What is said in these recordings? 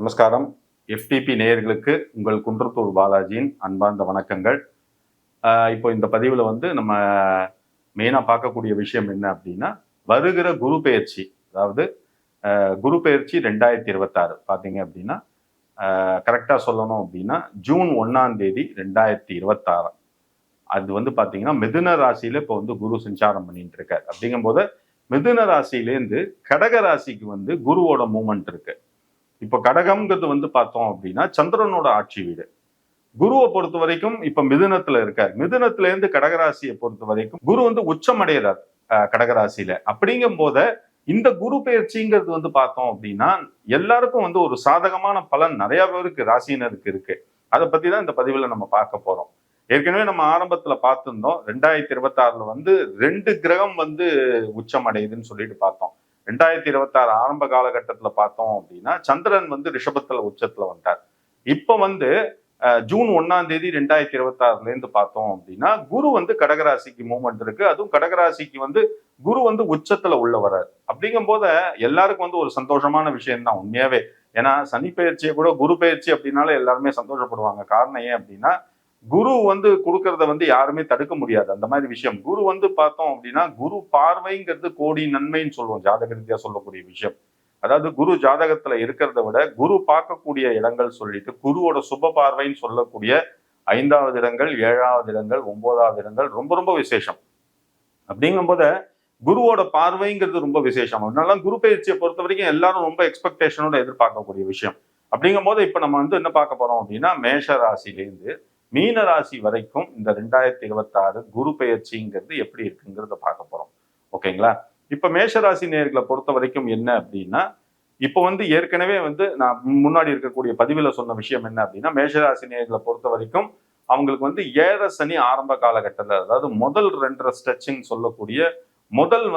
நமஸ்காரம். எஃப்டிபி நேயர்களுக்கு உங்கள் குன்றத்தூர் பாலாஜியின் அன்பார்ந்த வணக்கங்கள். இப்போ இந்த பதிவில் நம்ம மெயினாக பார்க்கக்கூடிய விஷயம் என்ன அப்படின்னா, வருகிற குரு பெயர்ச்சி, அதாவது குரு பெயர்ச்சி 2026 பார்த்தீங்க அப்படின்னா, கரெக்டாக சொல்லணும் அப்படின்னா ஜூன் 1ஆம் தேதி 2026. அது பார்த்தீங்கன்னா மிதுன ராசியில இப்போ குரு சஞ்சாரம் பண்ணிட்டு இருக்காரு. அப்படிங்கும்போது மிதுன ராசியிலேருந்து கடக ராசிக்கு குருவோட மூமெண்ட் இருக்கு. இப்ப கடகம்ங்கிறது பார்த்தோம் அப்படின்னா சந்திரனோட ஆட்சி வீடு. குருவை பொறுத்த வரைக்கும் இப்ப மிதுனத்துல இருக்காரு. மிதுனத்துல இருந்து கடகராசியை பொறுத்த வரைக்கும் குரு உச்சம் அடைகிறார் கடகராசியில. அப்படிங்கும் போத இந்த குரு பயிற்சிங்கிறது பார்த்தோம் அப்படின்னா எல்லாருக்கும் ஒரு சாதகமான பலன் நிறைய பேருக்கு ராசியினருக்கு இருக்கு. அதை பத்தி தான் இந்த பதிவுல நம்ம பார்க்க போறோம். ஏற்கனவே நம்ம ஆரம்பத்துல பார்த்திருந்தோம் 2026ல 2 கிரகம் உச்சம் அடையுதுன்னு சொல்லிட்டு பார்த்தோம். 2026 ஆரம்ப காலகட்டத்துல பார்த்தோம் அப்படின்னா சந்திரன் ரிஷபத்துல உச்சத்துல வந்தார். இப்ப ஜூன் 1ஆம் தேதி 2026ல இருந்து பார்த்தோம் அப்படின்னா குரு கடகராசிக்கு மூவ்மெண்ட் இருக்கு. அதுவும் கடகராசிக்கு குரு உச்சத்துல உள்ள வர்றாரு. அப்படிங்கும் போது எல்லாருக்கும் ஒரு சந்தோஷமான விஷயம் தான் உண்மையாவே. ஏன்னா சனி பயிற்சியை கூட குரு பயிற்சி அப்படின்னாலே எல்லாருமே சந்தோஷப்படுவாங்க. காரணம் ஏன் அப்படின்னா குரு கொடுக்கறத யாருமே தடுக்க முடியாது. அந்த மாதிரி விஷயம் குரு பார்த்தோம் அப்படின்னா குரு பார்வைங்கிறது கோடி நன்மைன்னு சொல்லுவோம், ஜாதக ரீதியா சொல்லக்கூடிய விஷயம். அதாவது குரு ஜாதகத்துல இருக்கிறத விட குரு பார்க்கக்கூடிய இடங்கள் சொல்லிட்டு குருவோட சுப பார்வைன்னு சொல்லக்கூடிய 5வது இடங்கள், 7வது இடங்கள், 9வது இடங்கள் ரொம்ப ரொம்ப விசேஷம். அப்படிங்கும் போத குருவோட பார்வைங்கிறது ரொம்ப விசேஷம். அதனால குரு பயிற்சியை பொறுத்த வரைக்கும் எல்லாரும் ரொம்ப எக்ஸ்பெக்டேஷனோட எதிர்பார்க்கக்கூடிய விஷயம். அப்படிங்கும் போது இப்ப நம்ம என்ன பார்க்க போறோம் அப்படின்னா மேஷ ராசியிலேருந்து மீன ராசி வரைக்கும் இந்த 2026 குரு பெயர்ச்சிங்கிறது எப்படி இருக்குங்கிறத பார்க்க போறோம். ஓகேங்களா? இப்ப மேஷராசி நேயர்களை பொறுத்த வரைக்கும் என்ன அப்படின்னா, இப்போ ஏற்கனவே நான் முன்னாடி இருக்கக்கூடிய பதிவுல சொன்ன விஷயம் என்ன அப்படின்னா, மேஷராசி நேயர்களை பொறுத்த வரைக்கும் அவங்களுக்கு 7 சனி ஆரம்ப காலகட்டத்தில், அதாவது முதல் 2 ஸ்ட்ரெச்சிங் சொல்லக்கூடிய முதல்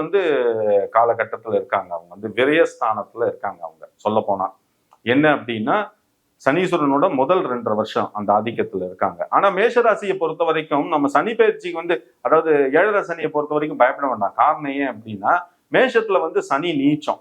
காலகட்டத்தில் இருக்காங்க. அவங்க விரயஸ்தானத்துல இருக்காங்க. அவங்க சொல்ல போனா என்ன அப்படின்னா சனீஸ்வரனோட முதல் 2.5 வருஷம் அந்த ஆதிக்கத்துல இருக்காங்க. ஆனா மேஷராசியை பொறுத்த வரைக்கும் நம்ம சனி பயிற்சிக்கு அதாவது 7 சனியை பொறுத்த வரைக்கும் பயப்பட வேண்டாம். காரணம் ஏன் அப்படின்னா மேஷத்துல சனி நீச்சம்,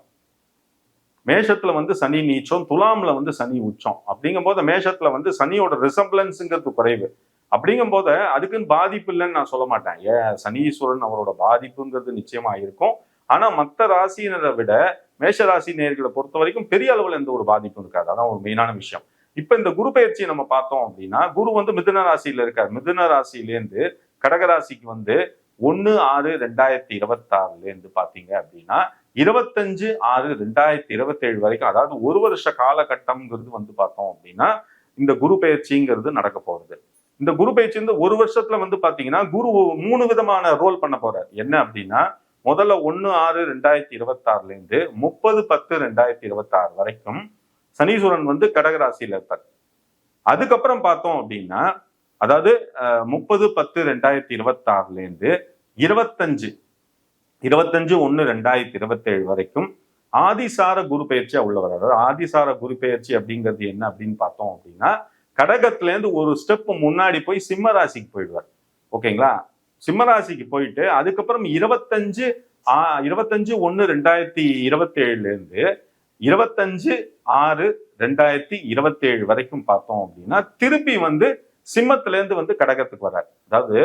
மேஷத்துல சனி நீச்சம், துலாம்ல சனி உச்சம். அப்படிங்கும் போது மேஷத்துல சனியோட ரிசம்பிளன்ஸுங்கிறது குறைவு. அப்படிங்கும் போது அதுக்குன்னு பாதிப்பு இல்லைன்னு நான் சொல்ல மாட்டேன். சனீஸ்வரன் அவரோட பாதிப்புங்கிறது நிச்சயமா இருக்கும். ஆனா மற்ற ராசியினரை விட மேஷ ராசி நேர்களை பொறுத்த வரைக்கும் பெரிய அளவுல எந்த ஒரு பாதிப்பும் இருக்காது. அதான் ஒரு மெயினான விஷயம். இப்ப இந்த குரு பயிற்சியை நம்ம பார்த்தோம் அப்படின்னா குரு மிதுன ராசியில இருக்காரு. மிதுன ராசியிலேருந்து கடகராசிக்கு 1/6/2026 இருந்து பாத்தீங்க அப்படின்னா 25/6/2027 வரைக்கும், அதாவது ஒரு வருஷ காலகட்டம்ங்கிறது பார்த்தோம் அப்படின்னா இந்த குரு பயிற்சிங்கிறது நடக்க போறது. இந்த குரு பயிற்சி ஒரு வருஷத்துல பாத்தீங்கன்னா குரு 3 விதமான ரோல் பண்ண போறாரு. என்ன அப்படின்னா முதல்ல 1/6/2026 இருந்து 30/10/2026 வரைக்கும் சனீஸ்வரன் கடகராசியில இருப்பார். அதுக்கப்புறம் பார்த்தோம் அப்படின்னா அதாவது 30/10/2026 இருந்து 25/1/2027 வரைக்கும் ஆதிசார குரு பயிற்சியா உள்ளவர். அதாவது ஆதிசார குரு பயிற்சி அப்படிங்கிறது என்ன அப்படின்னு பார்த்தோம் அப்படின்னா கடகத்துல இருந்து ஒரு ஸ்டெப் முன்னாடி போய் சிம்ம ராசிக்கு போயிடுவார். ஓகேங்களா? சிம்மராசிக்கு போயிட்டு அதுக்கப்புறம் 25/1/2027 இருந்து 25/6/2027 வரைக்கும் பார்த்தோம் அப்படின்னா திருப்பி சிம்மத்துல இருந்து கடகத்துக்கு வர்றாரு. அதாவது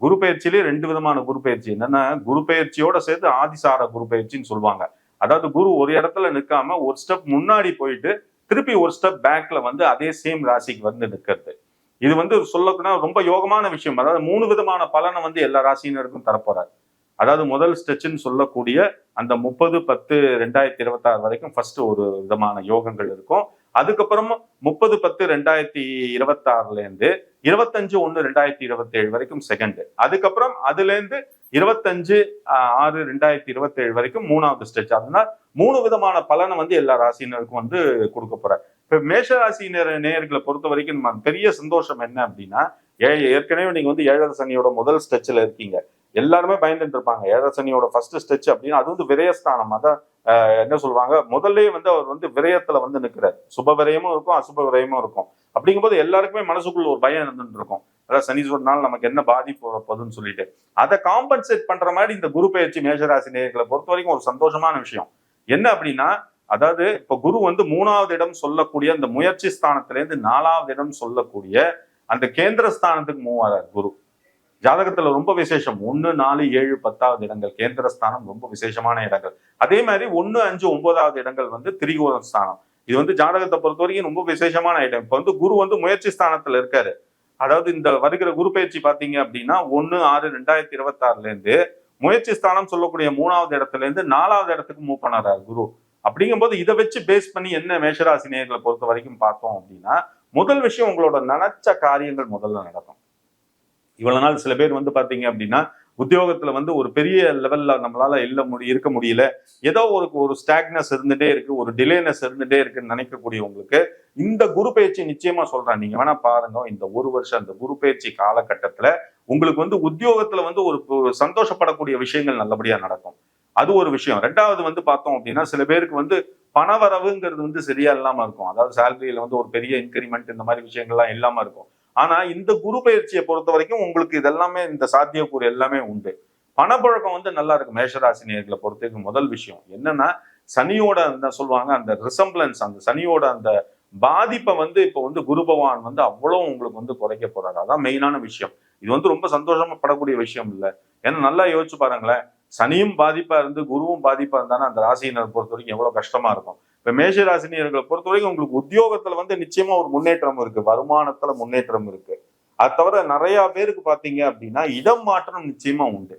குரு பயிற்சியிலே 2 விதமான குரு பயிற்சி. என்னன்னா குரு பயிற்சியோட சேர்த்து ஆதிசார குரு பயிற்சின்னு சொல்லுவாங்க. அதாவது குரு ஒரு இடத்துல நிற்காம ஒரு ஸ்டெப் முன்னாடி போயிட்டு திருப்பி ஒரு ஸ்டெப் பேக்ல அதே சேம் ராசிக்கு நிற்கிறது. இது சொல்லக்கூட ரொம்ப யோகமான விஷயம். அதாவது 3 விதமான பலனை எல்லா ராசியினருக்கும் தரப்போறாரு. அதாவது முதல் ஸ்டெச்சுன்னு சொல்லக்கூடிய அந்த 30/10/2026 வரைக்கும் ஃபர்ஸ்ட் ஒரு விதமான யோகங்கள் இருக்கும். அதுக்கப்புறம் 30/10/2026 இருந்து 25/1/2027 வரைக்கும் செகண்ட். அதுக்கப்புறம் அதுல இருந்து 25/6/2027 வரைக்கும் 3வது ஸ்டெச். அதனால 3 விதமான பலனை எல்லா ராசியினருக்கும் கொடுக்க போறாரு. இப்ப மேஷ ராசி நேயர்களை பொறுத்த வரைக்கும் பெரிய சந்தோஷம் என்ன அப்படின்னா, ஏற்கனவே நீங்க 7 சனியோட முதல் ஸ்டெச்ல இருக்கீங்க. எல்லாருமே பயந்துட்டு இருப்பாங்க. 7 சனியோட ஃபர்ஸ்ட் ஸ்டெச் அப்படின்னா அது விரயஸ்தானம். அதான் என்ன சொல்லுவாங்க, முதல்லயே அவர் விரயத்துல நிற்கிறார். சுப விரயமும் இருக்கும், அசுப விரயமும் இருக்கும். அப்படிங்கும்போது எல்லாருக்குமே மனசுக்குள்ள ஒரு பயம் இருந்துட்டு இருக்கும். அதாவது சனீஸ்வரனால நமக்கு என்ன பாதிப்பு வரப்போகுதுன்னு சொல்லிட்டு அதை காம்பன்சேட் பண்ற மாதிரி இந்த குரு பயிற்சி மேஷராசி நேயர்களை பொறுத்த வரைக்கும் ஒரு சந்தோஷமான விஷயம். என்ன அப்படின்னா அதாவது இப்ப குரு வந்து 3வது இடம் சொல்லக்கூடிய அந்த முயற்சி ஸ்தானத்திலேருந்து 4வது இடம் சொல்லக்கூடிய அந்த கேந்திர ஸ்தானத்துக்கு மூவ் ஆறார் குரு. ஜாதகத்துல ரொம்ப விசேஷம். 1, 4, 7, 10வது இடங்கள் கேந்திர ஸ்தானம் ரொம்ப விசேஷமான இடங்கள். அதே மாதிரி 1, 5, 9வது இடங்கள் வந்து திரிகோண ஸ்தானம். இது வந்து ஜாதகத்தை பொறுத்த வரைக்கும் ரொம்ப விசேஷமான இடம். இப்ப வந்து குரு வந்து முயற்சி ஸ்தானத்துல இருக்காரு. அதாவது இந்த வருகிற குரு பயிற்சி பாத்தீங்க அப்படின்னா 1/6/2026 இருந்து முயற்சி ஸ்தானம் சொல்லக்கூடிய 3வது இடத்துல இருந்து 4வது இடத்துக்கு மூவ் பண்ணாரு குரு. அப்படிங்கும்போது இதை வச்சு பேஸ் பண்ணி என்ன மேஷராசி நேயர்களை பொறுத்த வரைக்கும் பார்த்தோம் அப்படின்னா, முதல் விஷயம் உங்களோட நினைச்ச காரியங்கள் முதல்ல நடக்கும். இவ்வளவு நாள் சில பேர் வந்து பாத்தீங்க அப்படின்னா உத்தியோகத்துல வந்து ஒரு பெரிய லெவல்ல நம்மளால இருக்க முடியல, ஏதோ ஒரு ஸ்டாக்னஸ் இருந்துட்டே இருக்கு, ஒரு டிலேனஸ் இருந்துட்டே இருக்குன்னு நினைக்கக்கூடியவங்களுக்கு இந்த குரு பயிற்சி நிச்சயமா சொல்றேன். நீங்க வேணா பாருங்க, இந்த ஒரு வருஷம் இந்த குரு பயிற்சி காலகட்டத்துல உங்களுக்கு வந்து உத்தியோகத்துல வந்து ஒரு சந்தோஷப்படக்கூடிய விஷயங்கள் நல்லபடியா நடக்கும். அது ஒரு விஷயம். ரெண்டாவது வந்து பார்த்தோம் அப்படின்னா சில பேருக்கு வந்து பணவரவுங்கிறது வந்து சரியா இல்லாம இருக்கும். அதாவது சேலரியில வந்து ஒரு பெரிய இன்கிரிமெண்ட் இந்த மாதிரி விஷயங்கள்லாம் இல்லாம இருக்கும். ஆனா இந்த குரு பயிற்சியை பொறுத்த வரைக்கும் உங்களுக்கு இதெல்லாமே இந்த சாத்தியக்கூறு எல்லாமே உண்டு. பணப்பழக்கம் வந்து நல்லா இருக்கு. மேஷராசி நேர்களை பொறுத்த வரைக்கும் முதல் விஷயம் என்னன்னா, சனியோட அந்த சொல்லுவாங்க அந்த ரிசம்பிளன்ஸ், அந்த சனியோட அந்த பாதிப்பை வந்து இப்ப வந்து குரு பகவான் வந்து அவ்வளவு உங்களுக்கு வந்து குறைக்க போறாரு. அதான் மெயினான விஷயம். இது வந்து ரொம்ப சந்தோஷமா படக்கூடிய விஷயம் இல்லை. ஏன்னா நல்லா யோசிச்சு பாருங்களேன், சனியும் பாதிப்பா இருந்து குருவும் பாதிப்பா இருந்தானே அந்த ராசியினரை பொறுத்த வரைக்கும் எவ்வளவு கஷ்டமா இருக்கும். இப்ப மேஷ ராசினியர்களை பொறுத்த வரைக்கும் உங்களுக்கு உத்தியோகத்துல வந்து நிச்சயமா ஒரு முன்னேற்றம் இருக்கு, வருமானத்துல முன்னேற்றம் இருக்கு. அது தவிர நிறைய பேருக்கு பாத்தீங்க அப்படின்னா இடம் மாற்றம் நிச்சயமா உண்டு.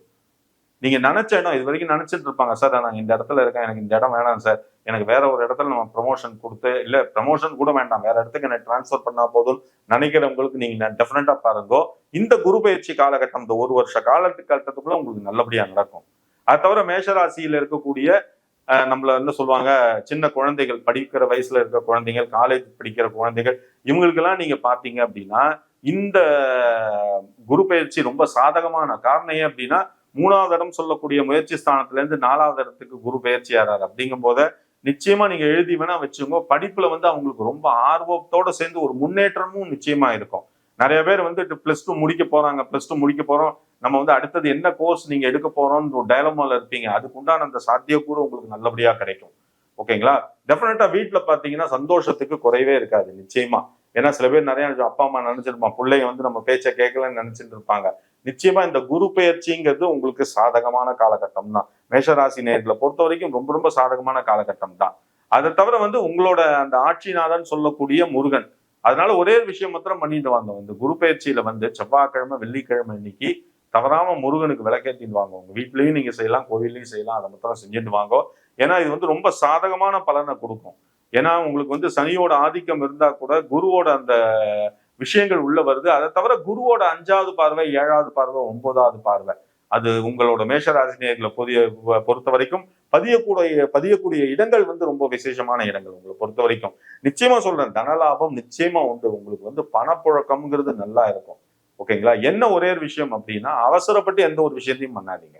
நீங்க நினைச்ச இடம் இது வரைக்கும் நினைச்சிட்டு இருப்பாங்க, சார் நான் இந்த இடத்துல இருக்கேன், எனக்கு இந்த இடம் வேணாம் சார், எனக்கு வேற ஒரு இடத்துல நம்ம ப்ரமோஷன் கொடுத்து, இல்ல ப்ரமோஷன் கூட வேண்டாம், வேற இடத்துக்கு எனக்கு டிரான்ஸ்பர் பண்ணா போதும் நினைக்கிறவங்களுக்கு நீங்க டெஃபினட்டா பாருங்க, இந்த குரு பயிற்சி காலகட்டம் இந்த ஒரு வருஷ காலகட்டத்துக்குள்ள உங்களுக்கு நல்லபடியா நடக்கும். அது தவிர மேஷராசியில இருக்கக்கூடிய நம்மள என்ன சொல்லுவாங்க, சின்ன குழந்தைகள், படிக்கிற வயசுல இருக்க குழந்தைகள், காலேஜ் படிக்கிற குழந்தைகள், இவங்களுக்கெல்லாம் நீங்க பாத்தீங்க அப்படின்னா இந்த குரு பயிற்சி ரொம்ப சாதகமான காரணம் ஏன் அப்படின்னா 3வது இடம் சொல்லக்கூடிய முயற்சி ஸ்தானத்துல இருந்து 4வது இடத்துக்கு குரு பயிற்சி ஆறாரு. அப்படிங்கும் போது நிச்சயமா நீங்க எழுதி வேணா வச்சுங்க, படிப்புல வந்து அவங்களுக்கு ரொம்ப ஆர்வத்தோட சேர்ந்து ஒரு முன்னேற்றமும் நிச்சயமா இருக்கும். நிறைய பேர் வந்து +2 முடிக்க போறாங்க, +2 முடிக்க போறோம், நம்ம வந்து அடுத்தது என்ன கோர்ஸ் நீங்க எடுக்க போறோம்னு ஒரு டயலமால இருப்பீங்க. அதுக்கு உண்டான அந்த சாத்தியக்கூறு உங்களுக்கு நல்லபடியா கிடைக்கும். ஓகேங்களா? டெஃபினட்டா வீட்டுல பாத்தீங்கன்னா சந்தோஷத்துக்கு குறைவே இருக்காது நிச்சயமா. ஏன்னா சில பேர் நிறைய அப்பா அம்மா நினைச்சிருப்பான், பிள்ளைங்க வந்து நம்ம பேச்சை கேட்கலன்னு நினைச்சிட்டு இருப்பாங்க. நிச்சயமா இந்த குரு பெயர்ச்சிங்கிறது உங்களுக்கு சாதகமான காலகட்டம் தான். மேஷராசி நேர்களை பொறுத்த வரைக்கும் ரொம்ப ரொம்ப சாதகமான காலகட்டம் தான். அதை தவிர வந்து உங்களோட அந்த ஆட்சிநாதன் சொல்லக்கூடிய முருகன், அதனால ஒரே விஷயம் மாத்திரம் பண்ணிட்டு வாங்க. இந்த குரு பயிற்சியில வந்து செவ்வாய்க்கிழமை வெள்ளிக்கிழமை இன்னைக்கு தவறாம முருகனுக்கு விளக்கேற்றிட்டு வாங்க. உங்க வீட்லயும் நீங்க செய்யலாம், கோவில்லையும் செய்யலாம், அதை மாத்திரம் செஞ்சுட்டு வாங்க. ஏன்னா இது வந்து ரொம்ப சாதகமான பலனை கொடுக்கும். ஏன்னா உங்களுக்கு வந்து சனியோட ஆதிக்கம் இருந்தா கூட குருவோட அந்த விஷயங்கள் உள்ள வருது. அதை தவிர குருவோட 5வது பார்வை, 7வது பார்வை, 9வது பார்வை, அது உங்களோட மேஷராசினியர்களை பொறுத்த வரைக்கும் பதியக்கூடிய இடங்கள் வந்து ரொம்ப விசேஷமான இடங்கள். உங்களை பொறுத்த வரைக்கும் நிச்சயமா சொல்றேன், தனலாபம் நிச்சயமா உண்டு. உங்களுக்கு வந்து பணப்புழக்கம்ங்கிறது நல்லா இருக்கும். ஓகேங்களா? என்ன ஒரே ஒரு விஷயம் அப்படின்னா, அவசரப்பட்டு எந்த ஒரு விஷயத்தையும் பண்ணாதீங்க,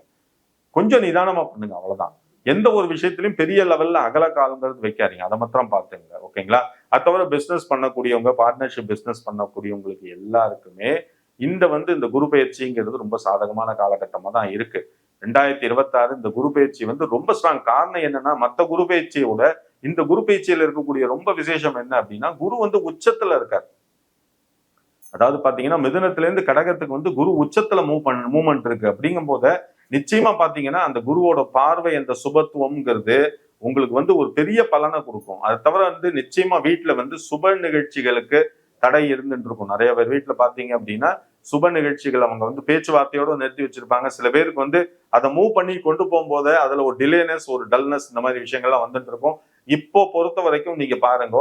கொஞ்சம் நிதானமா பண்ணுங்க, அவ்வளவுதான். எந்த ஒரு விஷயத்திலையும் பெரிய லெவல்ல அகல காலங்கிறது வைக்காதீங்க, அதை மாத்திரம் பார்த்துங்க. ஓகேங்களா? அது தவிர பிசினஸ் பண்ணக்கூடியவங்க, பார்ட்னர்ஷிப் பிசினஸ் பண்ணக்கூடியவங்களுக்கு எல்லாருக்குமே இந்த குரு பயிற்சிங்கிறது ரொம்ப சாதகமான காலகட்டமா தான் இருக்கு. 2026 இந்த குரு பயிற்சி வந்து ரொம்ப ஸ்ட்ராங். காரணம் என்னன்னா, மற்ற குரு பயிற்சியோட இந்த குரு பயிற்சியில இருக்கக்கூடிய ரொம்ப விசேஷம் என்ன அப்படின்னா, குரு வந்து உச்சத்துல இருக்காரு. அதாவது பாத்தீங்கன்னா மிதுனத்துல இருந்து கடகத்துக்கு வந்து குரு உச்சத்துல மூவ்மெண்ட் இருக்கு. அப்படிங்கும் போது நிச்சயமா பாத்தீங்கன்னா அந்த குருவோட பார்வை, அந்த சுபத்துவம்ங்கிறது உங்களுக்கு வந்து ஒரு பெரிய பலனை கொடுக்கும். அதை தவிர வந்து நிச்சயமா வீட்டுல வந்து சுப நிகழ்ச்சிகளுக்கு தடை இருந்துட்டு இருக்கும். நிறைய பேர் வீட்டுல பாத்தீங்க அப்படின்னா சுப நிகழ்ச்சிகள் அவங்க வந்து பேச்சுவார்த்தையோட நிறுத்தி வச்சிருப்பாங்க. சில பேருக்கு வந்து அதை மூவ் பண்ணி கொண்டு போகும்போது அதுல ஒரு டிலேனஸ், ஒரு டல்னஸ், இந்த மாதிரி விஷயங்கள்லாம் வந்துட்டு இருக்கும். இப்போ பொறுத்த வரைக்கும் நீங்க பாருங்க,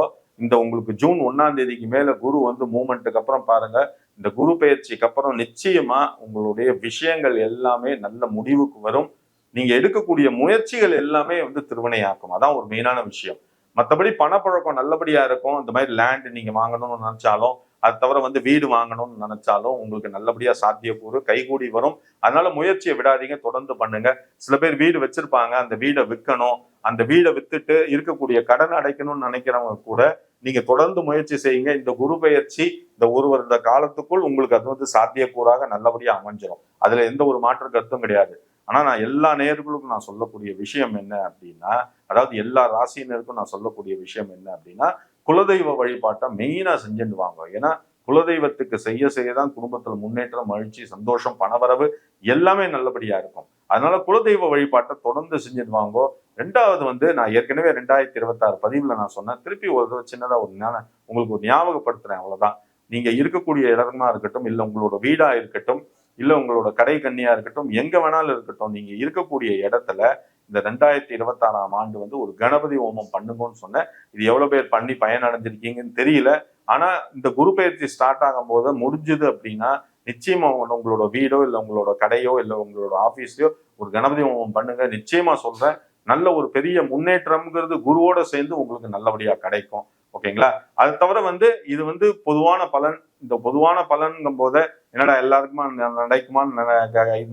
உங்களுக்கு ஜூன் 1ஆம் தேதிக்கு மேல குரு வந்து மூவ்மெண்ட்டுக்கு அப்புறம் பாருங்க, இந்த குரு பயிற்சிக்கு அப்புறம் நிச்சயமா உங்களுடைய விஷயங்கள் எல்லாமே நல்ல முடிவுக்கு வரும். நீங்க எடுக்கக்கூடிய முயற்சிகள் எல்லாமே வந்து திருவினையாக்கும். அதான் ஒரு மெயினான விஷயம். மற்றபடி பணப்பழக்கம் நல்லபடியா இருக்கும். இந்த மாதிரி லேண்ட் நீங்க வாங்கணும்னு நினைச்சாலும், அது தவிர வந்து வீடு வாங்கணும்னு நினைச்சாலும் உங்களுக்கு நல்லபடியா சாத்தியக்கூறு கைகூடி வரும். அதனால முயற்சியை விடாதீங்க, தொடர்ந்து பண்ணுங்க. சில பேர் வீடு வச்சிருப்பாங்க, அந்த வீடை விற்கணும், அந்த வீடை வித்துட்டு இருக்கக்கூடிய கடன் அடைக்கணும்னு நினைக்கிறவங்க கூட நீங்க தொடர்ந்து முயற்சி செய்யுங்க. இந்த குரு பெயர்ச்சி இந்த ஒரு வருட காலத்துக்குள் உங்களுக்கு அது வந்து சாத்தியக்கூறாக நல்லபடியா அமைஞ்சிடும். அதுல எந்த ஒரு மாற்று கருத்தும் கிடையாது. ஆனா நான் எல்லா நேயர்களுக்கும் நான் சொல்லக்கூடிய விஷயம் என்ன அப்படின்னா, அதாவது எல்லா ராசியினருக்கும் நான் சொல்லக்கூடிய விஷயம் என்ன அப்படின்னா, குலதெய்வ வழிபாட்டை மெயினா செஞ்சுட்டு வாங்க. ஏன்னா குலதெய்வத்துக்கு செய்யதான் குடும்பத்துல முன்னேற்றம், மகிழ்ச்சி, சந்தோஷம், பணவரவு எல்லாமே நல்லபடியா இருக்கும். அதனால குலதெய்வ வழிபாட்டை தொடர்ந்து செஞ்சுட்டு வாங்கோ. ரெண்டாவது வந்து நான் ஏற்கனவே 2026 பதிவுல நான் சொன்னேன். திருப்பி ஒரு சின்னதா உங்களுக்கு ஒரு ஞாபகப்படுத்துறேன், அவ்வளவுதான். நீங்க இருக்கக்கூடிய இடமா இருக்கட்டும், இல்ல உங்களோட வீடா இருக்கட்டும், இல்ல உங்களோட கடை கன்னியா இருக்கட்டும், எங்க வேணாலும் இருக்கட்டும், நீங்க இருக்கக்கூடிய இடத்துல இந்த 2026ஆம் ஆண்டு வந்து ஒரு கணபதி ஹோமம் பண்ணுங்கன்னு சொன்னேன். இது எவ்வளவு பேர் பண்ணி பயனடைஞ்சிருக்கீங்கன்னு தெரியல. ஆனா இந்த குரு பயிற்சி ஸ்டார்ட் ஆகும் போது முடிஞ்சது அப்படின்னா நிச்சயமா உங்களோட வீடோ இல்ல உங்களோட கடையோ இல்ல உங்களோட ஆபீஸ்லயோ ஒரு கணபதி ஹோமம் பண்ணுங்க. நிச்சயமா சொல்றேன், நல்ல ஒரு பெரிய முன்னேற்றம்ங்கிறது குருவோட சேர்ந்து உங்களுக்கு நல்லபடியா கிடைக்கும். ஓகேங்களா? அது தவிர வந்து இது வந்து பொதுவான பலன். இந்த பொதுவான பலன்ங்கும் போது என்னடா எல்லாருக்குமா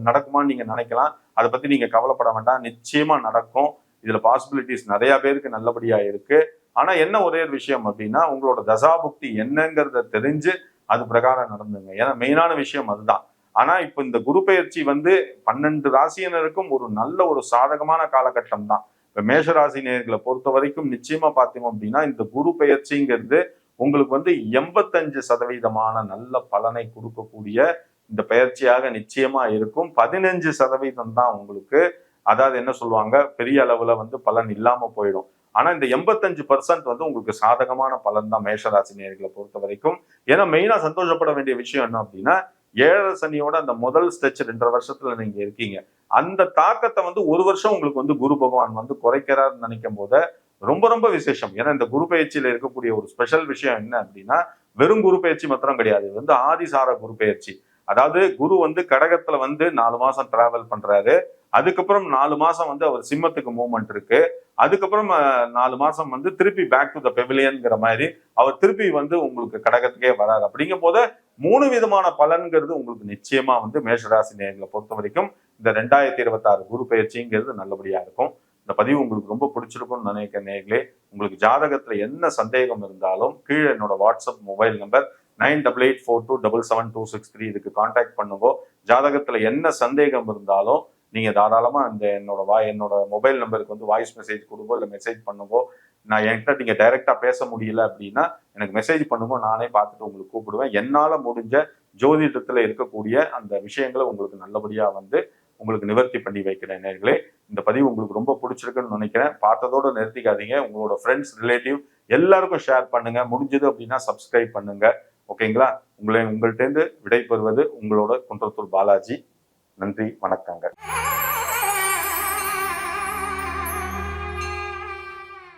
நடக்குமான்னு நீங்க நினைக்கலாம். அதை பத்தி நீங்க கவலைப்பட வேண்டாம். நிச்சயமா நடக்கும். இதுல பாசிபிலிட்டிஸ் நிறைய பேருக்கு நல்லபடியா இருக்கு. ஆனா என்ன ஒரே ஒரு விஷயம் அப்படின்னா, உங்களோட தசாபுக்தி என்னங்கிறத தெரிஞ்சு அது பிரகாரம் நடந்துங்க. ஏன்னா மெயினான விஷயம் அதுதான். ஆனா இப்ப இந்த குரு பயிற்சி வந்து 12 ராசியினருக்கும் ஒரு நல்ல ஒரு சாதகமான காலகட்டம் தான். இப்ப மேஷ ராசி நேயர்களை பொறுத்த வரைக்கும் நிச்சயமா பார்த்தீங்க அப்படின்னா, இந்த குரு பெயர்ச்சிங்கிறது உங்களுக்கு வந்து 85% நல்ல பலனை கொடுக்கக்கூடிய இந்த பயிற்சியாக நிச்சயமா இருக்கும். 15% தான் உங்களுக்கு, அதாவது என்ன சொல்லுவாங்க, பெரிய அளவுல வந்து பலன் இல்லாம போயிடும். ஆனா இந்த 85% வந்து உங்களுக்கு சாதகமான பலன் தான் மேஷராசி நேயர்களை பொறுத்த வரைக்கும். ஏன்னா மெயினா சந்தோஷப்பட வேண்டிய விஷயம் என்ன அப்படின்னா, 7 சனியோட அந்த முதல் ஸ்டெச் 2.5 வருஷத்துல நீங்க இருக்கீங்க. அந்த தாக்கத்தை வந்து ஒரு வருஷம் உங்களுக்கு வந்து குரு பகவான் வந்து குறைக்கிறாருன்னு நினைக்கும் போது ரொம்ப ரொம்ப விசேஷம். ஏன்னா இந்த குரு பயிற்சியில இருக்கக்கூடிய ஒரு ஸ்பெஷல் விஷயம் என்ன அப்படின்னா, வெறும் குரு பயிற்சி மாத்திரம் கிடையாது. இது வந்து ஆதிசார குரு பயிற்சி. அதாவது குரு வந்து கடகத்துல வந்து 4 மாசம் டிராவல் பண்றாரு. அதுக்கப்புறம் 4 மாசம் வந்து அவர் சிம்மத்துக்கு மூவ்மெண்ட் இருக்கு. அதுக்கப்புறம் 4 மாசம் வந்து திருப்பி பேக் டு த பெவிலியன்ங்கிற மாதிரி அவர் திருப்பி வந்து உங்களுக்கு கடகத்துக்கே வராது. அப்படிங்கும் போது 3 விதமான பலன்கிறது உங்களுக்கு நிச்சயமா வந்து மேஷராசி நேயர்களை பொறுத்த வரைக்கும் இந்த 2026 குரு பயிற்சிங்கிறது நல்லபடியா இருக்கும். இந்த பதிவு உங்களுக்கு ரொம்ப பிடிச்சிருக்கும்னு நினைக்கிறேன் நேயர்களே. உங்களுக்கு ஜாதகத்துல என்ன சந்தேகம் இருந்தாலும் கீழே என்னோட வாட்ஸ்அப் மொபைல் நம்பர் 9884277263 இதுக்கு கான்டாக்ட் பண்ணுங்க. ஜாதகத்துல என்ன சந்தேகம் இருந்தாலும் நீங்க தாராளமா என்னோட மொபைல் நம்பருக்கு வந்து வாய்ஸ் மெசேஜ் கொடுங்கோ, இல்ல மெசேஜ் பண்ணுங்கோ. நான் என்கிட்ட நீங்க டைரக்டா பேச முடியல அப்படின்னா எனக்கு மெசேஜ் பண்ணுங்க, நானே பார்த்துட்டு உங்களுக்கு கூப்பிடுவேன். என்னால முடிஞ்ச ஜோதிடத்துல இருக்கக்கூடிய அந்த விஷயங்களை உங்களுக்கு நல்லபடியா வந்து உங்களுக்கு நிவர்த்தி பண்ணி வைக்கிறேன் நேயர்களே. இந்த பதிவு உங்களுக்கு ரொம்ப பிடிச்சிருக்குன்னு நினைக்கிறேன். பார்த்ததோட நிறுத்திக்காதீங்க. உங்களோட ஃப்ரெண்ட்ஸ், ரிலேட்டிவ் எல்லாருக்கும் ஷேர் பண்ணுங்க. முடிஞ்சது அப்படின்னா சப்ஸ்கிரைப் பண்ணுங்க. ஓகேங்களா? உங்கள்கிட்ட இருந்து விடை பெறுவது உங்களோட குன்றத்தூர் பாலாஜி. நன்றி, வணக்கங்க.